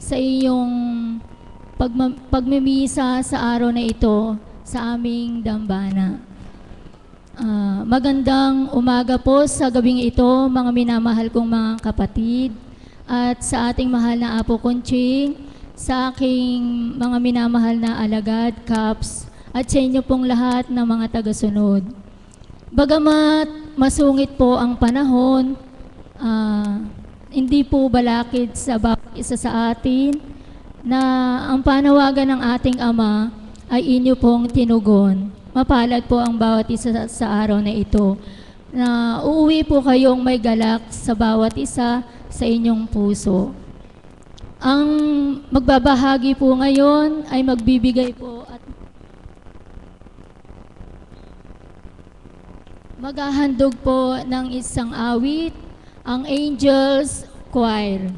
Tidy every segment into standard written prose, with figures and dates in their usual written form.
sa iyong pagmimisa sa araw na ito sa aming dambana. Magandang umaga po sa gabing ito, mga minamahal kong mga kapatid, at sa ating mahal na Apo Kunching, sa aking mga minamahal na alagad, Caps, at sa inyo pong lahat ng mga tagasunod. Bagamat masungit po ang panahon, hindi po balakid sa bawat isa sa atin na ang panawagan ng ating Ama ay inyo pong tinugon. Mapalad po ang bawat isa sa araw na ito, na uuwi po kayong may galak sa bawat isa sa inyong puso. Ang magbabahagi po ngayon ay magbibigay po at maghahandog po ng isang awit, ang Angels Choir.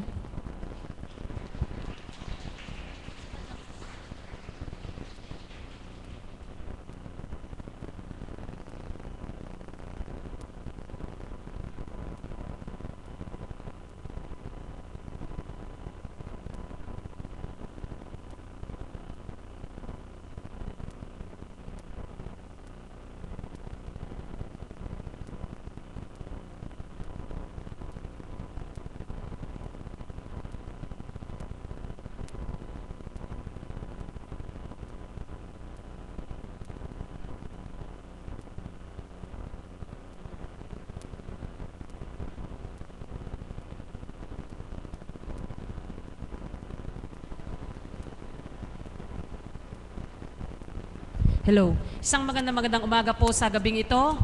Hello. Isang magandang umaga po sa gabing ito.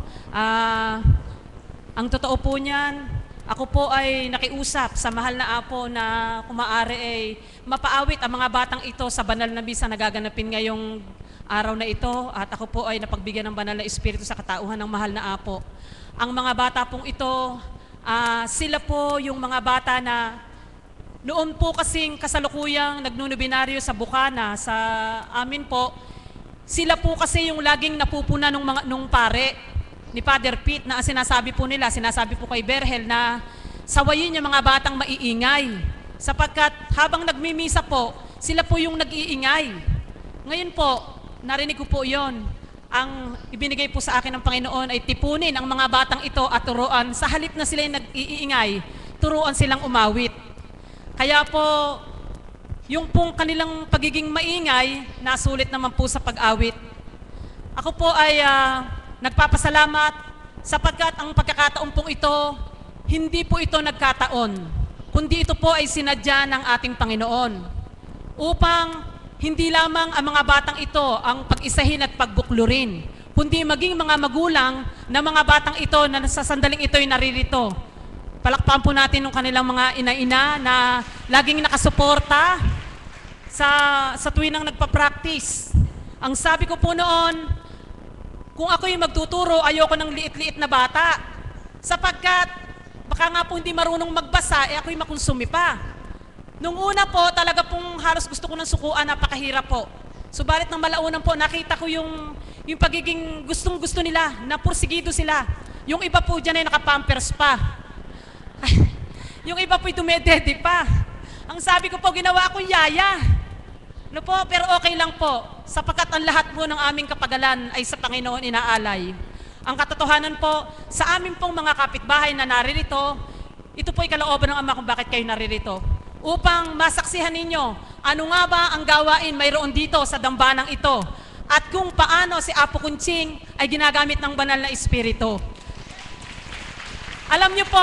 Ang totoo po niyan, ako po ay nakiusap sa mahal na Apo na kung maaari ay mapaawit ang mga batang ito sa banal na misa na gaganapin ngayong araw na ito, at ako po ay napagbigyan ng banal na espiritu sa katauhan ng mahal na Apo. Ang mga bata pong ito, sila po yung mga bata na noon po kasing kasalukuyang nagnunubinaryo sa Bukana, sa amin po. Sila po kasi yung laging napupuna nung pare ni Father Pete, na sinasabi po nila, sinasabi po kay Berhel na sawayin yung mga batang maiingay, sapagkat habang nagmimisa po, sila po yung nag-iingay. Ngayon po, narinig ko po yon. Ang ibinigay po sa akin ng Panginoon ay tipunin ang mga batang ito at turuan, sa halip na sila yung nag-iingay, turuan silang umawit. Kaya po, yung pong kanilang pagiging maingay, nasulit naman po sa pag-awit. Ako po ay nagpapasalamat sapagkat ang pagkakataon pong ito, hindi po ito nagkataon, kundi ito po ay sinadya ng ating Panginoon upang hindi lamang ang mga batang ito ang pag-isahin at pagbuklurin, kundi maging mga magulang na mga batang ito na sa sandaling ito ay naririto. Palakpakan po natin ng kanilang mga ina-ina na laging nakasuporta sa tuwing nagpa-practice. Ang sabi ko po noon, kung ako yung magtuturo, ayoko ng liit-liit na bata. Sapagkat, baka nga po hindi marunong magbasa, ako yung makonsumi pa. Nung una po, talaga pong halos gusto ko ng sukuan, napakahirap po. Subalit ng malaunan po, nakita ko yung pagiging gustong-gusto nila, na pursigido sila. Yung iba po dyan ay nakapampers pa. Yung iba po'y dumedede pa. Ang sabi ko po, ginawa akong yaya. No po, pero okay lang po, sapagkat ang lahat po ng aming kapagalan ay sa Panginoon inaalay. Ang katotohanan po, sa amin pong mga kapitbahay na naririto, ito po ay kalooban ng Ama kung bakit kayo naririto. Upang masaksihan ninyo, ano nga ba ang gawain mayroon dito sa dambanang ito, at kung paano si Apo Kunching ay ginagamit ng banal na espiritu. Alam niyo po,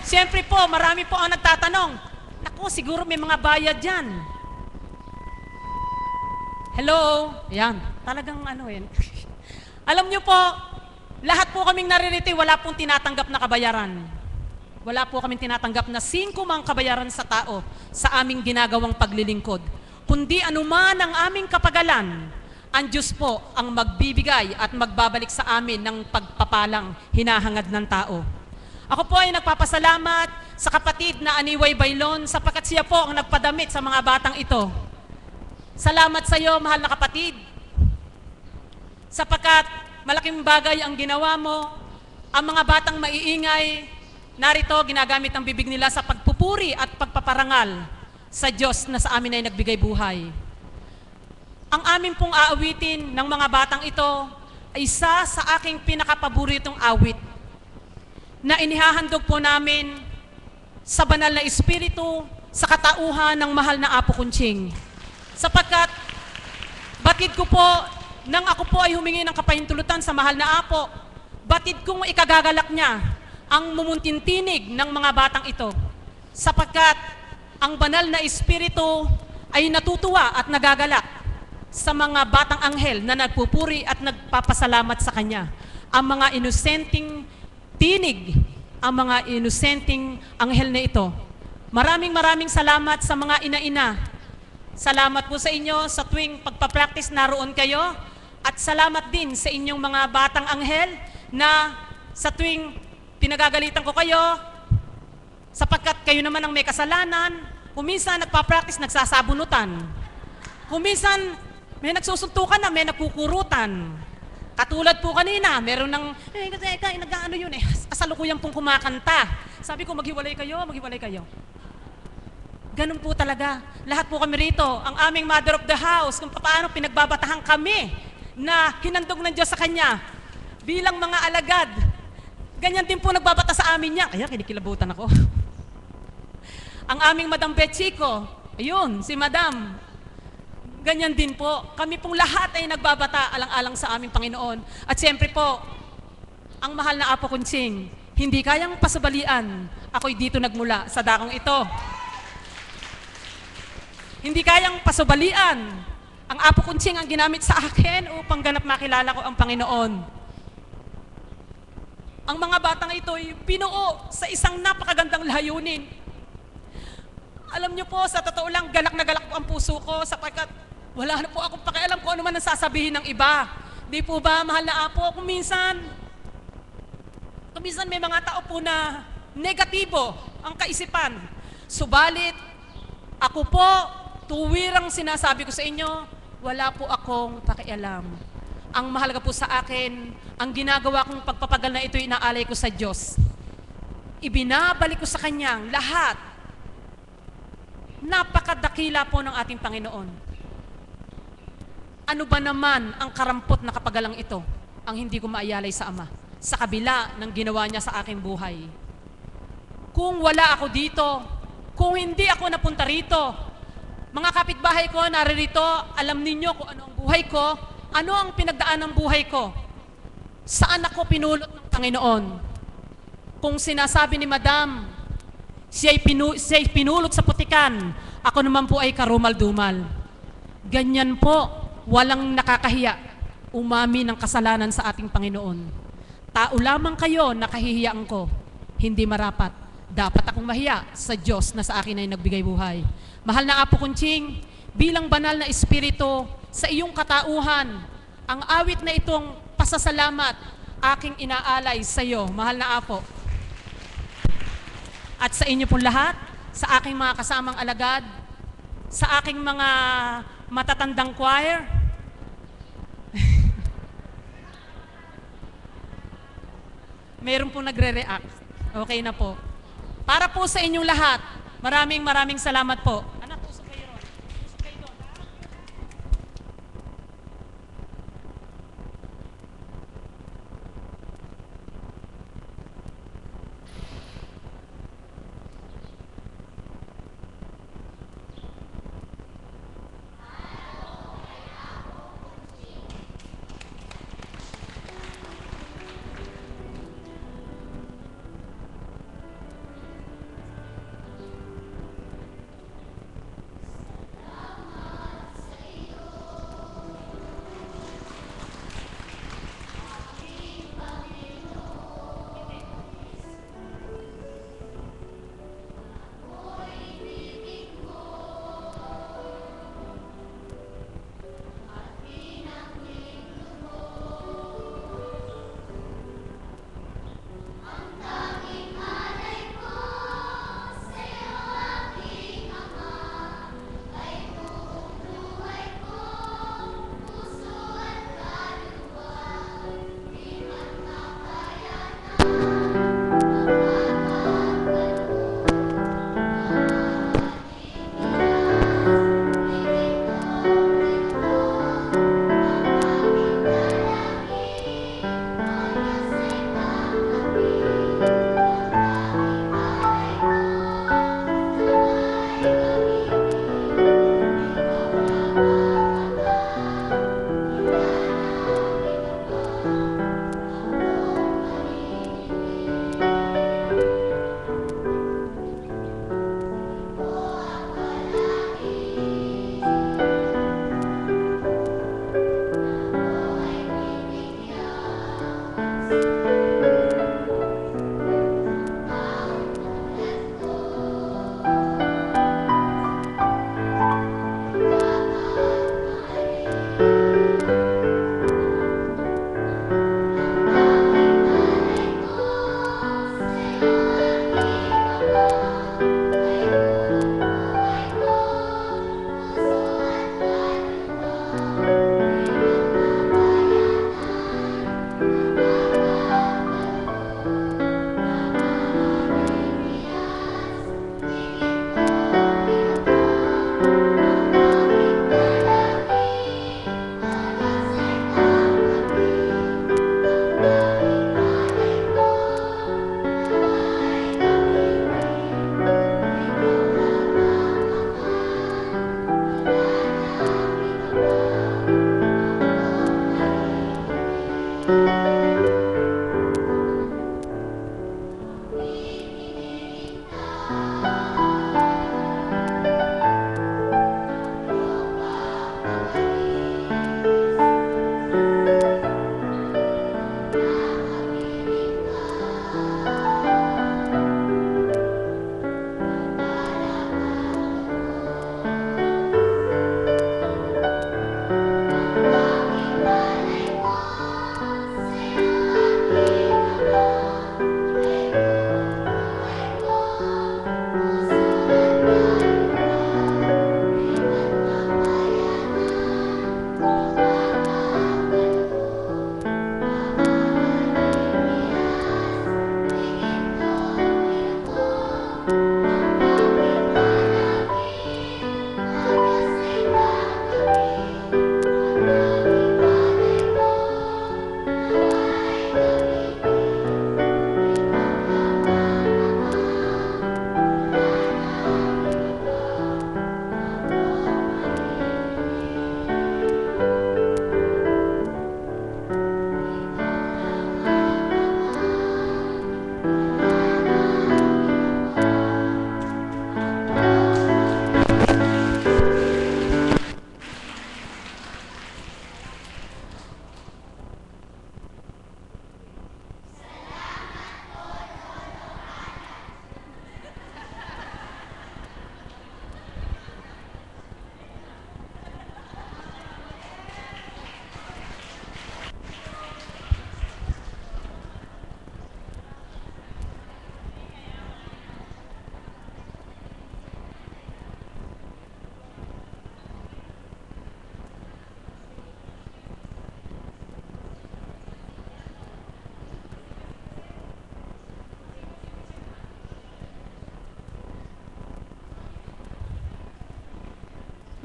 siyempre po, marami po ang nagtatanong, naku, siguro may mga bayad dyan. Hello? Yan. Talagang ano yan. Alam niyo po, lahat po kaming naririto, wala pong tinatanggap na kabayaran. Wala po kaming tinatanggap na 5 mang kabayaran sa tao sa aming ginagawang paglilingkod. Kundi anuman ang aming kapagalan, ang Diyos po ang magbibigay at magbabalik sa amin ng pagpapalang hinahangad ng tao. Ako po ay nagpapasalamat sa kapatid na Aniway Bailon sapagkat siya po ang nagpadamit sa mga batang ito. Salamat sa iyo, mahal na kapatid. Sapagkat malaking bagay ang ginawa mo, ang mga batang maiingay, narito ginagamit ang bibig nila sa pagpupuri at pagpaparangal. sa Diyos na sa amin ay nagbigay buhay. Ang amin pong aawitin ng mga batang ito ay isa sa aking pinakapaboritong awit na inihahandog po namin sa banal na Espiritu sa katauhan ng mahal na Apo Kunching. Sapagkat batid ko po nang ako po ay humingi ng kapahintulutan sa mahal na Apo, batid kong ikagagalak niya ang mumuntintinig ng mga batang ito. Sapagkat ang banal na Espiritu ay natutuwa at nagagalak sa mga batang anghel na nagpupuri at nagpapasalamat sa Kanya. Ang mga inosenteng tinig, ang mga inosenteng anghel na ito. Maraming salamat sa mga ina-ina. Salamat po sa inyo sa tuwing pagpapractice naroon kayo. At salamat din sa inyong mga batang anghel na sa tuwing pinagagalitan ko kayo, sapagkat kayo naman ang may kasalanan, kuminsan nagpa-practice, nagsasabunutan. Kuminsan may nagsusuntukan na, may nagkukurutan. Katulad po kanina, meron ng, nag-ano yun eh, kasalukuyan pong kumakanta. Sabi ko, maghiwalay kayo. Ganun po talaga. Lahat po kami rito, ang aming mother of the house, kung paano pinagbabatahan kami na hinandog ng Diyos sa Kanya bilang mga alagad. Ganyan din po nagbabata sa amin niya. Kaya kinikilabutan ako. Ang aming Madam Betchico, ayun, si Madam, ganyan din po. Kami pong lahat ay nagbabata alang-alang sa aming Panginoon. At siyempre po, ang mahal na Apo Kunching, hindi kayang pasabalian. Ako'y dito nagmula sa dakong ito. Hindi kayang pasabalian. Ang Apo Kunching ang ginamit sa akin upang ganap makilala ko ang Panginoon. Ang mga batang ito ay binuo sa isang napakagandang layunin. Alam niyo po, sa totoo lang, galak na galak po ang puso ko sapagkat wala na po akong pakialam kung ano man ang sasabihin ng iba. Di po ba, mahal na Apo, kung minsan may mga tao po na negatibo ang kaisipan. Subalit, ako po, tuwirang sinasabi ko sa inyo, wala po akong pakialam. Ang mahalaga po sa akin, ang ginagawa kong pagpapagal na ito, inaalay ko sa Diyos. Ibinabalik ko sa Kanyang lahat. Napakadakila po ng ating Panginoon. Ano ba naman ang karampot na kapagalang ito ang hindi ko maayalay sa Ama sa kabila ng ginawa niya sa aking buhay? Kung wala ako dito, kung hindi ako napunta rito, mga kapitbahay ko naririto, alam ninyo kung ano ang buhay ko, ano ang pinagdaan ng buhay ko, saan ako pinulot ng Panginoon. Kung sinasabi ni Madam, siya'y pinulot sa putikan, ako naman po ay karumal-dumal. Ganyan po, walang nakakahiya umami ng kasalanan sa ating Panginoon. Tao lamang kayo nakahihiyaan ko, hindi marapat. Dapat akong mahiya sa Diyos na sa akin ay nagbigay buhay. Mahal na Apo Kunching, bilang banal na Espiritu, sa iyong katauhan, ang awit na itong pasasalamat, aking inaalay sa iyo, mahal na Apo. At sa inyo pong lahat, sa aking mga kasamang alagad, sa aking mga matatandang choir, meron pong nagre-react. Okay na po. Para po sa inyong lahat, maraming salamat po. Anak, usok kayo ron. Usok kayo doon.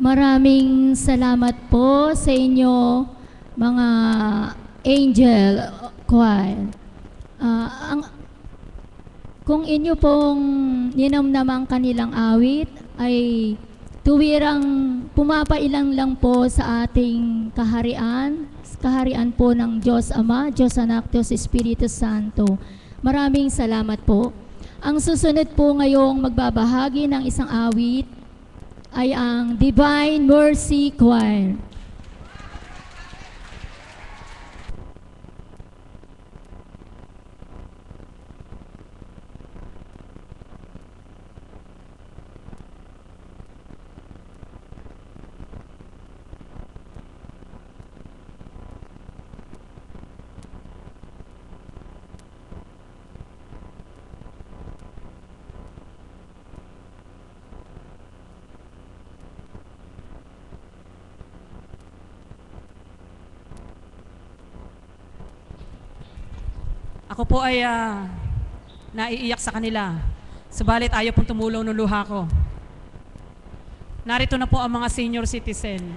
Maraming salamat po sa inyo, mga angel choir. Kung inyo pong ninamnam ang kanilang awit, ay tuwirang pumapailang lang po sa ating kaharian po ng Diyos Ama, Diyos Anak, Diyos Espiritu Santo. Maraming salamat po. Ang susunod po ngayong magbabahagi ng isang awit ay ang Divine Mercy Choir. Ako po ay naiiyak sa kanila. Subalit ayaw pong tumulong ng luha ko. Narito na po ang mga senior citizen.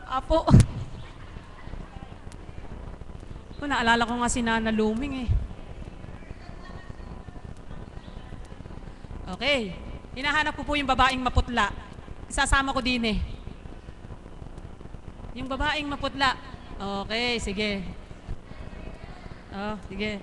Apo. Naalala ko nga si Nana Luming eh. Okay. Hinahanap ko po yung babaeng maputla. Isasama ko din eh. Yung babaeng maputla. Okay, sige. Oh, sige.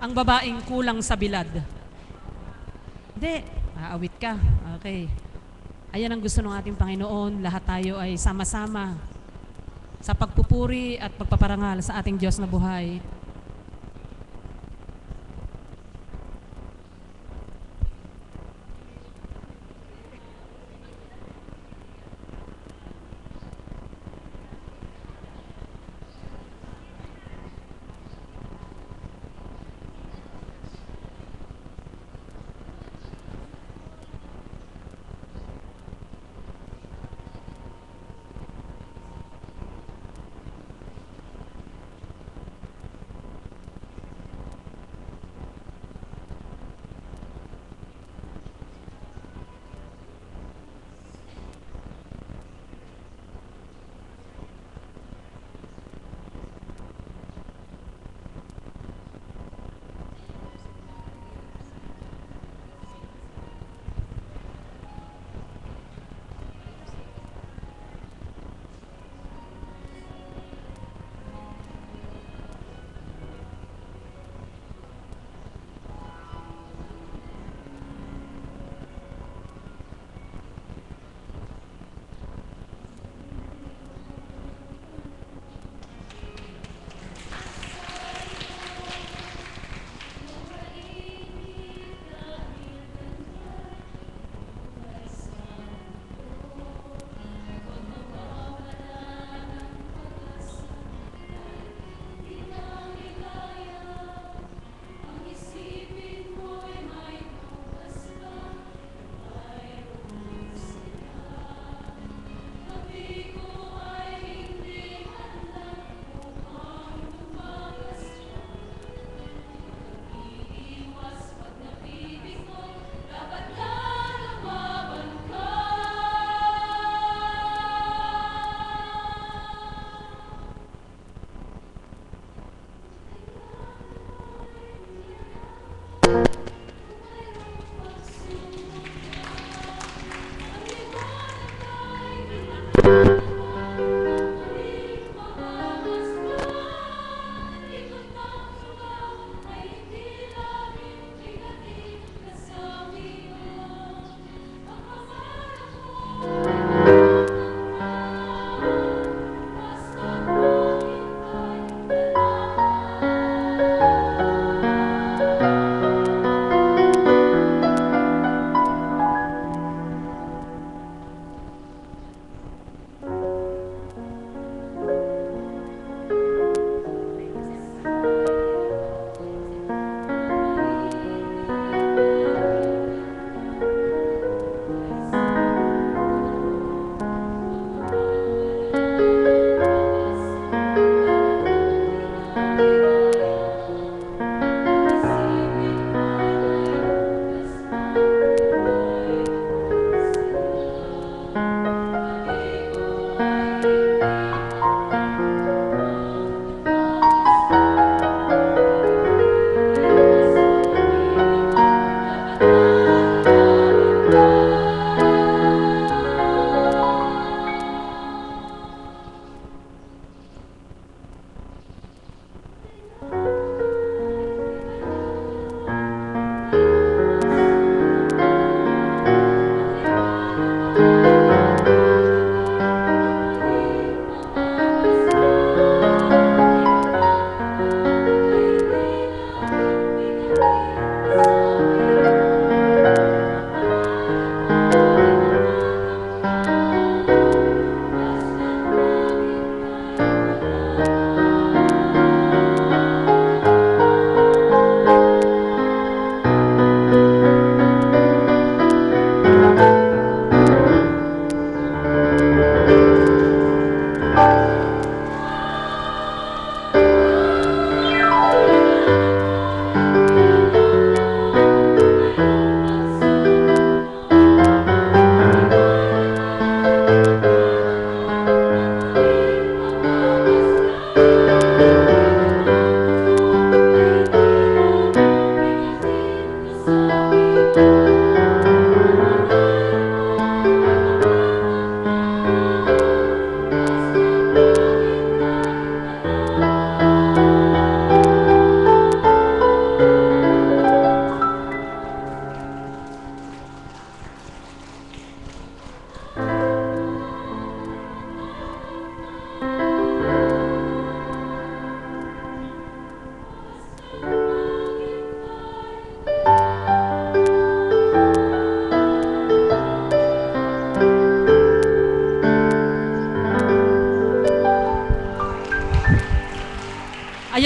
Ang babaeng kulang sa bilad. Hindi, aawit ka. Okay. Ayan ang gusto ng ating Panginoon. Lahat tayo ay sama-sama sa pagpupuri at pagpaparangal sa ating Diyos na buhay.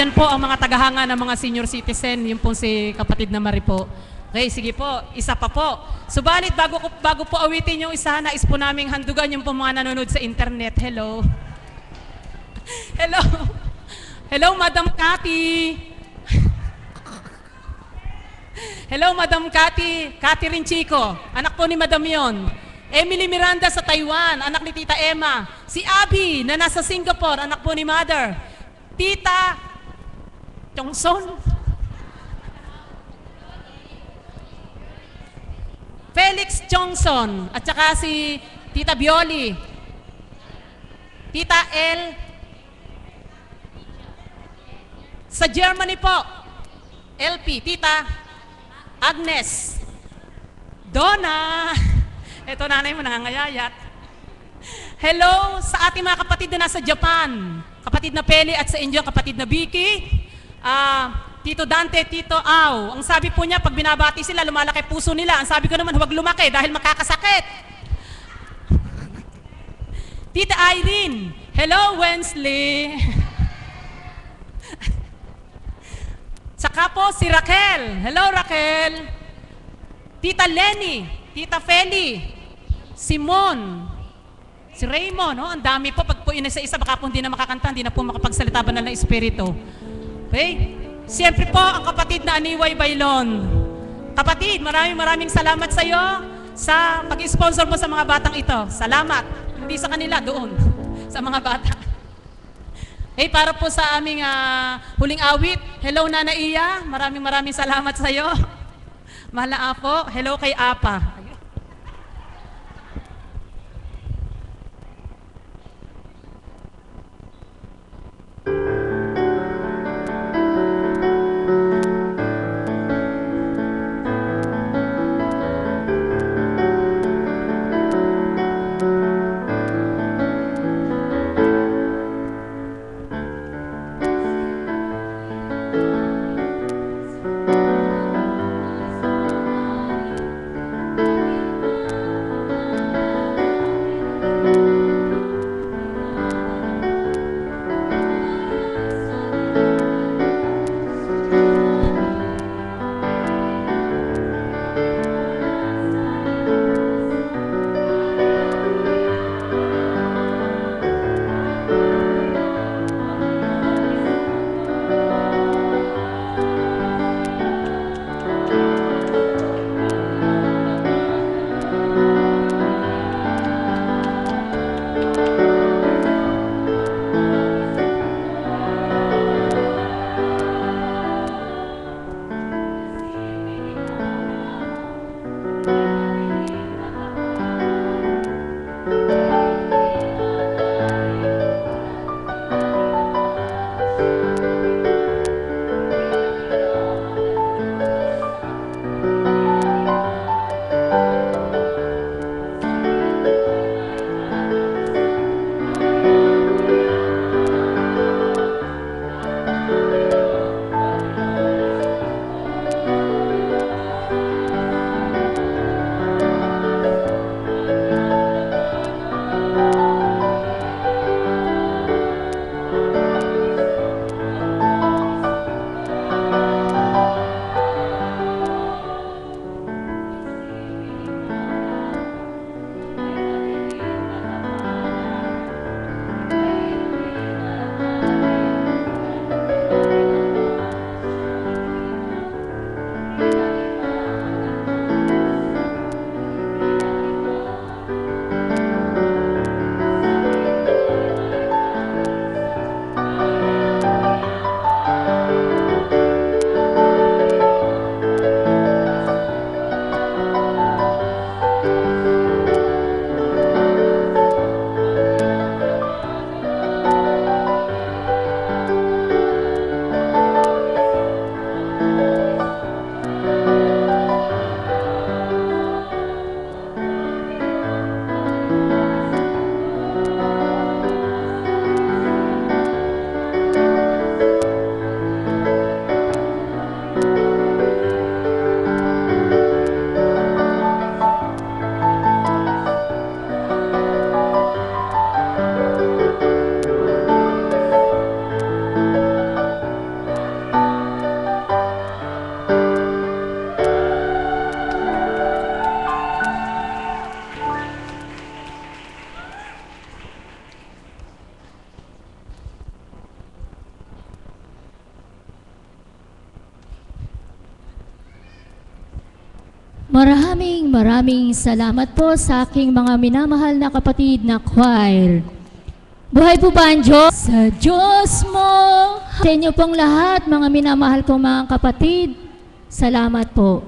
Ayan po ang mga tagahanga ng mga senior citizen, yung pong si kapatid na Mari po. Okay, sige po, isa pa po. Subalit, bago po awitin yung isa, nais po naming handugan yung po mga nanonood sa internet. Hello. Hello. Hello, Madam Cathy. Hello, Madam Cathy. Catherine Chico. Anak po ni Madam yon. Emily Miranda sa Taiwan. Anak ni Tita Emma. Si Abby na nasa Singapore. Anak po ni Mother. Tita Chongson. Felix Chongson. At saka si Tita Bioli. Tita El. Sa Germany po. LP. Tita Agnes. Donna. Ito nanay mo nangangayayat. Hello sa ating mga kapatid na nasa Japan. Kapatid na Peli at sa inyo kapatid na Vicky. Tito Dante, Tito Au. Ang sabi po niya, pag binabati sila, lumalaki puso nila. Ang sabi ko naman, huwag lumaki dahil makakasakit. Tita Irene. Hello, Wensley. Saka po si Raquel. Hello, Raquel. Tita Lenny. Tita Feli. Simon. Si Raymond. Ang dami po. Pag po isa-isa, baka po hindi na makakanta, hindi na po makapagsalita banal na espiritu. Okay? Siyempre po, ang kapatid na Aniway Bailon. Kapatid, maraming salamat sa iyo sa pag-sponsor mo sa mga batang ito. Salamat. Hindi sa kanila, doon. Sa mga bata. Para po sa aming huling awit, hello Nana Iya, maraming salamat sa iyo. Mahal na Apo, hello kay Apa. Maraming salamat po sa aking mga minamahal na kapatid na choir. Buhay po ba ang Diyos? Sa Diyos mo. Sa inyo pong lahat, mga minamahal kong mga kapatid, salamat po.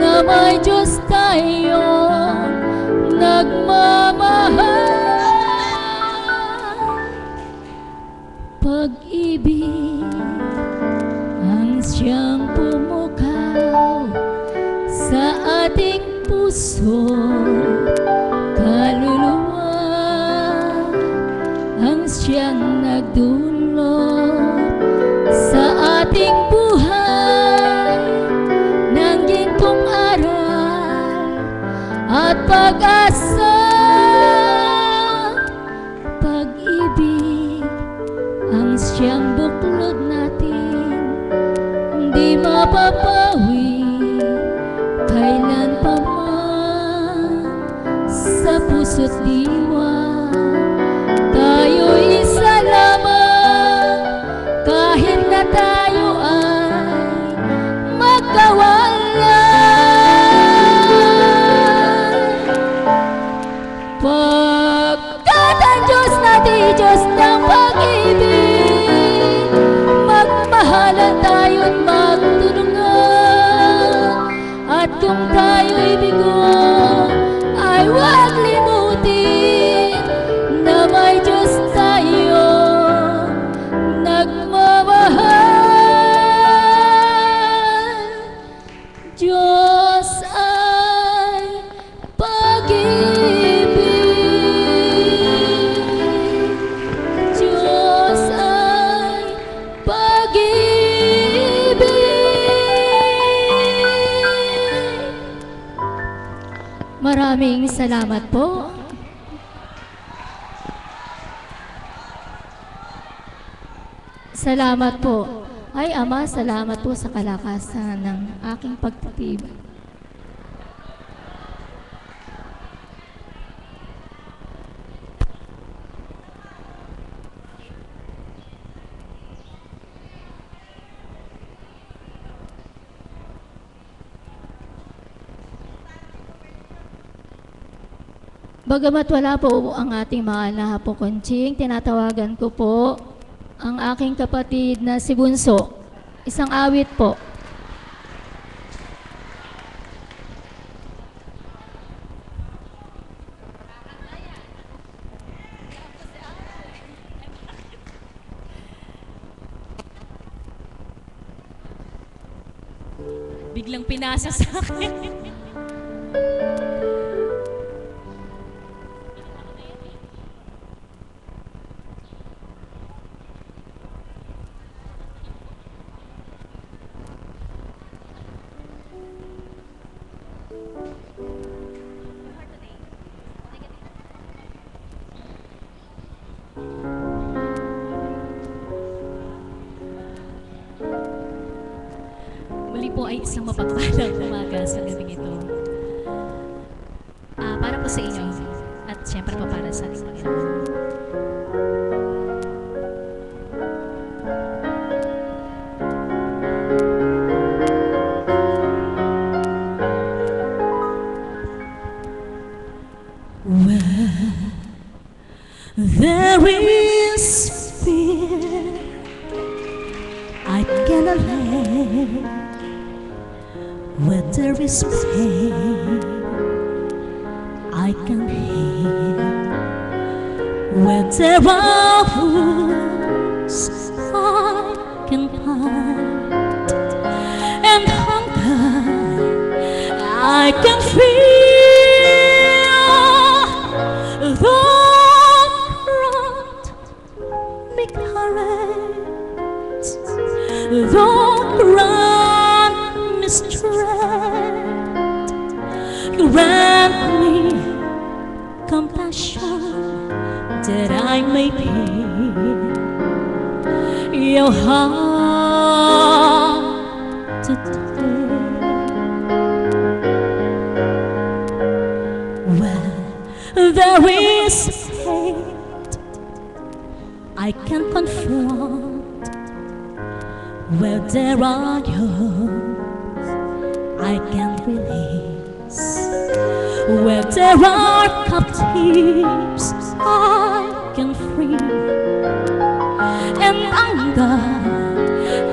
Na may Diyos tayo nagmamahal, pag-ibig ang siyang pumukaw sa ating puso, kaluluwa ang siyang nagdulot sa ating buhay ng gintong aral at pag-asa. Pag-ibig ang siyang buklod natin, di mapapawi kailan pa man sa puso't diwa. Tayo'y isa lamang kahit na tayo ay magkawalan. Pagkat ang Diyos natin, Diyos ng pag-ibig, magmahalan tayo't magtulungan. At kung tayo'y bigo, ay huwag limutin na may Diyos tayo nagmamahal. Diyos ay pag-ibig. Diyos ay pag-ibig. Maraming salamat po. Salamat po. Ay Ama, salamat po sa kalakasan ng aking pagtitibay. Bagamat wala po ang ating mahal na Apo Conching, tinatawagan ko po ang aking kapatid na si Bunso. Isang awit po. Biglang pinasa sa akin. Muli po ay isang mapagpalang umaga sa gabing ito. Para po sa inyo at siyempre po para sa ating Panginoon. There is fear I cannot let. Where there is pain I can heal. Where there are wounds I can find, and hunger I can feel. Don't grant me strength, grant me compassion that I may feel your heart today. there is hate I can confront. Where there are yours I can release. Where there are captives I can free. And anger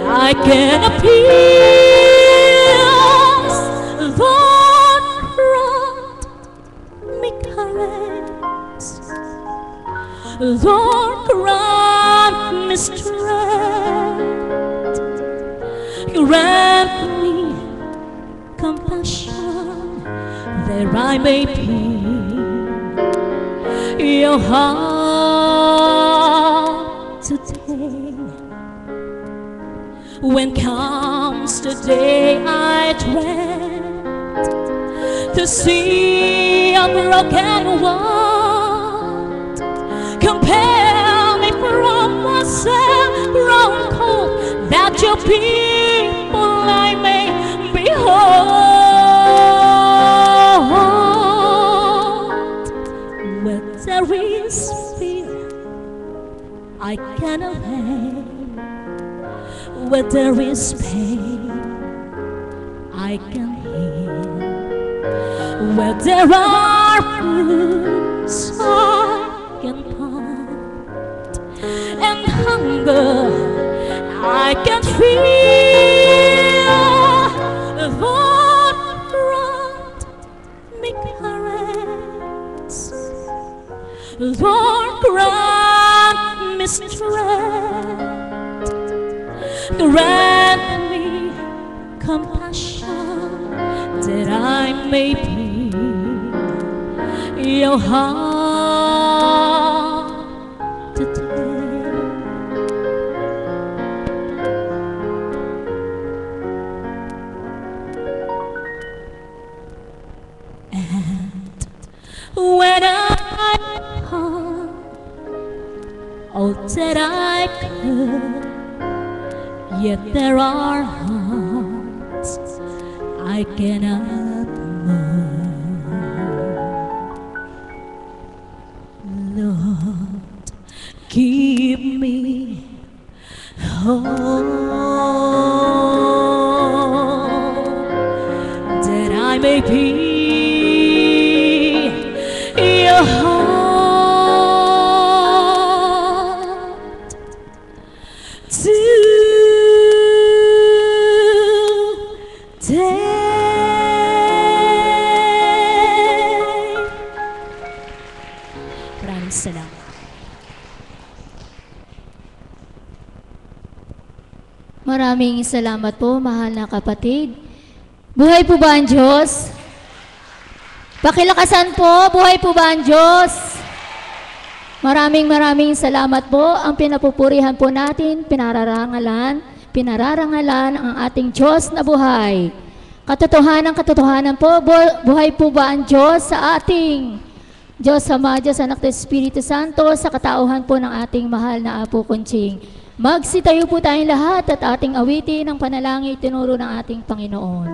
I can appease. Lord, grant me courage. Lord, grant me strength. Grant me compassion that I may be your heart today. When comes the day I dread to see a broken world, compel me from myself, grown cold, that your people I may behold. Where there is fear, I can allay. Where there is pain, I can heal. Where there are wounds, I can part. And hunger, I can feel. Lord, grant me courage. Lord, grant me strength. Grant me compassion that I may be your heart today. And when I have all that I could, yet there are hearts I cannot move. Lord, give me hope that I may be your heart Maraming salamat. Maraming salamat po, mahal na kapatid. Buhay po ba ang Diyos? Pakilakasan po, buhay po ba ang Diyos? Maraming salamat po. Ang pinapupurihan po natin, pinararangalan ang ating Diyos na buhay. Katotohanan po, buhay po ba ang Diyos sa ating Diyos Ama, Diyos Anak at Espiritu Santo, sa katauhan po ng ating mahal na Apo Kunching. Magsitayo po tayong lahat at ating awitin ang panalangin tinuro ng ating Panginoon.